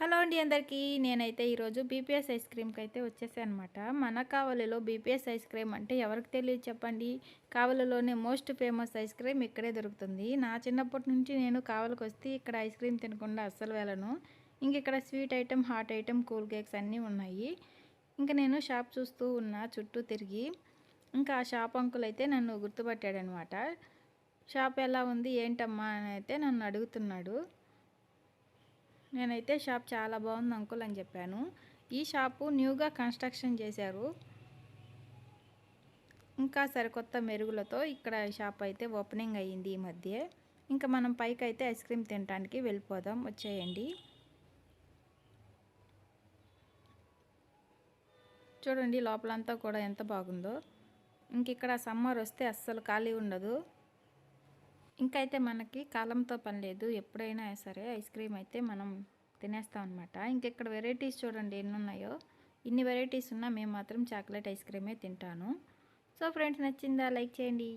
Hello అండి అందరికీ. నేనైతే ఈరోజు బీపీఎస్ ఐస్ క్రీమ్‌కి అయితే వచ్చేసానమాట. మన కావలిలో బీపీఎస్ ఐస్ క్రీమ్ అంటే ఎవరికి తెలియదు చెప్పండి. కావలిలోనే మోస్ట్ ఫేమస్ ఐస్ క్రీమ్ ఇక్కడే దొరుకుతుంది. నా చిన్నప్పటి నుంచి నేను కావలికొస్తే ఇక్కడ ఐస్ క్రీమ్ తినకుండా అస్సలు వెళ్ళను. ఇక్కడ sweet item, hot item, cool cakes అన్నీ ఉన్నాయి. నేను షాప్ చూస్తూ ఉన్నా చుట్టూ తిరిగి. ఆ షాప్ అంకుల్ అయితే నన్ను గుర్తుపట్టాడనమాట. షాప్ ఎలా ఉంది ఏంటమ్మా అని అయితే నన్ను అడుగుతున్నాడు. నేనైతే షాప్ చాలా బాగుంది అంకుల్ అని చెప్పాను. ఈ షాపు న్యూగా కన్స్ట్రక్షన్ చేశారు. సరికొత్త మెరుగులతో ఇక్కడ షాప్ అయితే ఓపెనింగ్ అయ్యింది ఈ మధ్య. మనం పైకి అయితే ఐస్ క్రీమ్ తినడానికి వెళ్ళిపోదాం, వచ్చేయండి. చూడండి లోపలంతా కూడా ఎంత బాగుందో. ఇక్కడ సమ్మర్ వస్తే అస్సలు ఖాళీ ఉండదు. అయితే మనకి కాలంతో పని లేదు, ఎప్పుడైనా సరే ఐస్ క్రీమ్ అయితే మనం తినేస్తాం అనమాట. ఇక్కడ వెరైటీస్ చూడండి ఎన్ని ఉన్నాయో. ఇన్ని వెరైటీస్ ఉన్నా మేము మాత్రం చాక్లెట్ ఐస్ క్రీమే తింటాను. సో ఫ్రెండ్స్, నచ్చిందా? లైక్ చేయండి.